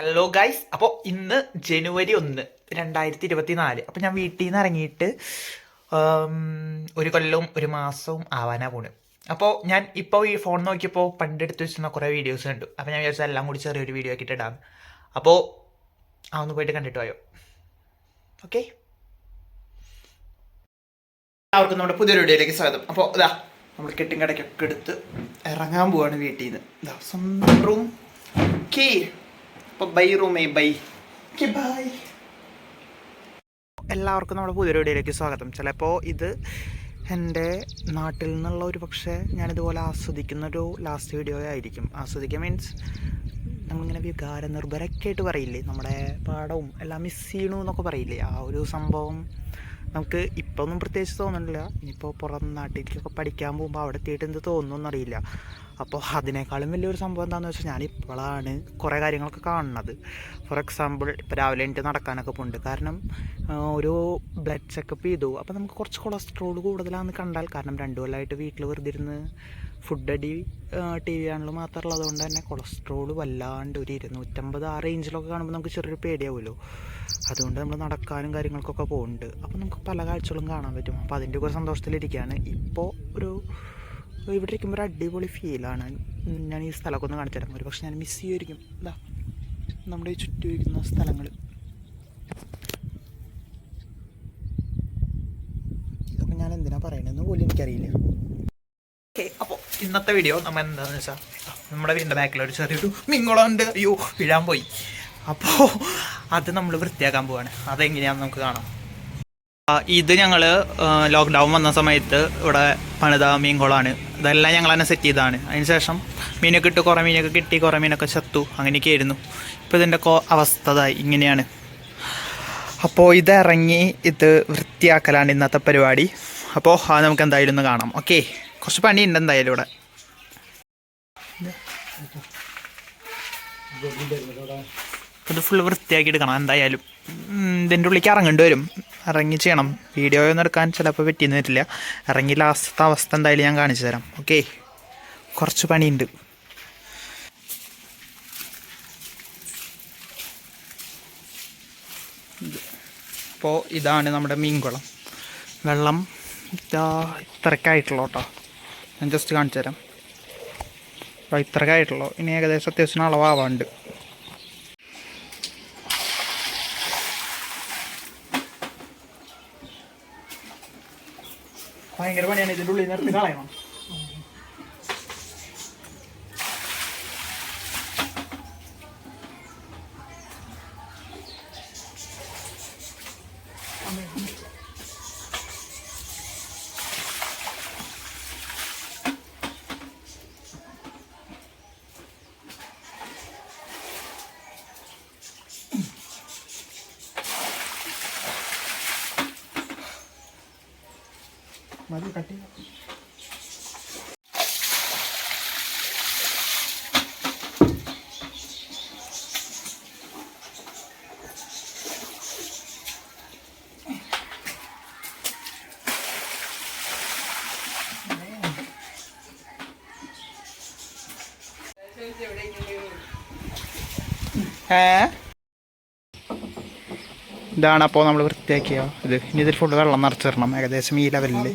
Hello guys, അപ്പോൾ ഇന്ന് ജനുവരി 1 2024. അപ്പോൾ ഞാൻ വീട്ടിൽ നിന്ന് ഇറങ്ങിയിട്ട് ഒരു കൊല്ലവും ഒരു മാസവും ആവാനാ പോണ്. അപ്പോൾ ഞാൻ ഇപ്പോൾ ഈ ഫോൺ നോക്കിയപ്പോൾ പണ്ടെടുത്ത് വെച്ചിരുന്ന കുറേ വീഡിയോസ് കണ്ടു. അപ്പോൾ ഞാൻ വിചാരിച്ചാൽ എല്ലാം കൂടി ചെറിയൊരു വീഡിയോ ആക്കിയിട്ട് ഇടാം. അപ്പോൾ ഒന്ന് പോയിട്ട് കണ്ടിട്ട് പോയോ. ഓക്കെ, എല്ലാവർക്കും നമ്മുടെ പുതിയൊരു വീഡിയോയിലേക്ക് സ്വാഗതം. അപ്പോൾ ഇതാ നമ്മൾ കെട്ടിങ്കടക്കൊക്കെ എടുത്ത് ഇറങ്ങാൻ പോവാണ് വീട്ടിൽ നിന്ന്. ഇതാ സ്വന്തം റൂം കീ. ബൈ റൂമേ ബൈ ബൈ. എല്ലാവർക്കും നമ്മുടെ പുതിയൊരു വീഡിയോയിലേക്ക് സ്വാഗതം. ചിലപ്പോൾ ഇത് എൻ്റെ നാട്ടിൽ നിന്നുള്ള ഒരു പക്ഷേ ഞാനിതുപോലെ ആസ്വദിക്കുന്നൊരു ലാസ്റ്റ് വീഡിയോ ആയിരിക്കും. ആസ്വദിക്കുക മീൻസ് നമ്മളിങ്ങനെ വികാര നിർഭരൊക്കെ ആയിട്ട് പറയില്ലേ, നമ്മുടെ പാടവും എല്ലാം മിസ് ചെയ്യണു എന്നൊക്കെ പറയില്ലേ, ആ ഒരു സംഭവം നമുക്ക് ഇപ്പോൾ ഒന്നും പ്രത്യേകിച്ച് തോന്നുന്നില്ല. ഇനിയിപ്പോൾ പുറം നാട്ടിലേക്കൊക്കെ പഠിക്കാൻ പോകുമ്പോൾ അവിടെ എത്തിയിട്ട് എന്ത് തോന്നുന്നറിയില്ല. അപ്പോൾ അതിനേക്കാളും വലിയൊരു സംഭവം എന്താണെന്ന് വെച്ചാൽ ഞാനിപ്പോഴാണ് കുറേ കാര്യങ്ങളൊക്കെ കാണുന്നത്. ഫോർ എക്സാമ്പിൾ, ഇപ്പോൾ രാവിലെ എനിക്ക് നടക്കാനൊക്കെ പോകുന്നുണ്ട്. കാരണം ഒരു ബ്ലഡ് ചെക്കപ്പ് ചെയ്തു. അപ്പോൾ നമുക്ക് കുറച്ച് കൊളസ്ട്രോൾ കൂടുതലാണെന്ന് കണ്ടാൽ, കാരണം 2 കൊല്ലമായിട്ട് വീട്ടിൽ വെറുതെ ഇരുന്ന് ഫുഡ് അടി ടി വി ചാനൽ മാത്രമുള്ളത് കൊണ്ട് തന്നെ കൊളസ്ട്രോൾ വല്ലാണ്ട് ഒരു 250 ആ റേഞ്ചിലൊക്കെ കാണുമ്പോൾ നമുക്ക് ചെറിയൊരു പേടിയാവുമല്ലോ. അതുകൊണ്ട് നമ്മൾ നടക്കാനും കാര്യങ്ങൾക്കൊക്കെ പോകുന്നുണ്ട്. അപ്പോൾ നമുക്ക് പല കാഴ്ചകളും കാണാൻ പറ്റും. അപ്പോൾ അതിൻ്റെ ഒരു സന്തോഷത്തിലിരിക്കുകയാണ്. ഇപ്പോൾ ഇവിടെ ഇരിക്കുമ്പോൾ ഒരു അടിപൊളി ഫീലാണ്. ഞാൻ ഈ സ്ഥലമൊക്കെ ഒന്ന് കാണിച്ചു തരാം. ഒരു പക്ഷേ ഞാൻ മിസ് ചെയ്യുമായിരിക്കും. ഇതാ നമ്മുടെ ഈ ചുറ്റും ഇരിക്കുന്ന സ്ഥലങ്ങൾ. ഇതൊക്കെ ഞാൻ എന്തിനാണ് പറയണതെന്ന് പോലും എനിക്കറിയില്ല. ഓക്കെ, അപ്പോൾ ഇന്നത്തെ വീഡിയോ നമ്മൾ എന്താണെന്ന് വെച്ചാൽ, നമ്മുടെ വീടിൻ്റെ ബാക്കിലൊരു ചെറിയൊരു മിങ്ങളുണ്ട്. അയ്യോ, വീഴാൻ പോയി. അപ്പോൾ അത് നമ്മൾ വൃത്തിയാക്കാൻ പോവാണ്. അതെങ്ങനെയാണെന്ന് നമുക്ക് കാണാം. ഇത് ഞങ്ങൾ ലോക്ക്ഡൗൺ വന്ന സമയത്ത് ഇവിടെ പണിത മീൻകുളമാണ്. ഇതെല്ലാം ഞങ്ങൾ തന്നെ സെറ്റ് ചെയ്തതാണ്. അതിനുശേഷം മീനൊക്കെ ഇട്ട് കുറേ മീനൊക്കെ കിട്ടി, കുറേ മീനൊക്കെ ചത്തു, അങ്ങനെയൊക്കെ ആയിരുന്നു. ഇപ്പോൾ ഇതിൻ്റെ അവസ്ഥ ഇങ്ങനെയാണ്. അപ്പോൾ ഇതിറങ്ങി ഇത് വൃത്തിയാക്കലാണ് ഇന്നത്തെ പരിപാടി. അപ്പോൾ അത് നമുക്ക് എന്തായാലും ഒന്ന് കാണാം. ഓക്കെ, കുറച്ച് പണിയുണ്ട് എന്തായാലും ഇവിടെ. ഇത് ഫുള്ള് വൃത്തിയാക്കി എടുക്കണം എന്തായാലും. ഇതിൻ്റെ ഉള്ളിലേക്ക് ഇറങ്ങേണ്ടി വരും, ഇറങ്ങി ചെയ്യണം. വീഡിയോ ഒന്നും എടുക്കാൻ ചിലപ്പോൾ പറ്റിയെന്ന് വരില്ല. ഇറങ്ങി ലാസ്റ്റത്തെ അവസ്ഥ എന്തായാലും ഞാൻ കാണിച്ചു തരാം. ഓക്കെ, കുറച്ച് പണിയുണ്ട്. അപ്പോൾ ഇതാണ് നമ്മുടെ മീൻകുളം. വെള്ളം ഇത്രക്കായിട്ടുള്ളൂ കേട്ടോ. ഞാൻ ജസ്റ്റ് കാണിച്ചു തരാം. അപ്പോൾ ഇത്രക്കായിട്ടുള്ളൂ. ഇനി ഏകദേശം അത്യാവശ്യം അളവാവാണ്ട്. ഭയങ്കര പണിയാണ്. ഇതിൻ്റെ ഉള്ളിൽ നിർത്തി കളയണം. മതി, കട്ടി. ഇതാണ് അപ്പോൾ നമ്മൾ വൃത്തിയാക്കിയ ഇത്. ഇനി ഇതിൽ ഫുള്ള് വെള്ളം നിറച്ചിടണം, ഏകദേശം ഈ ലെവലിൽ.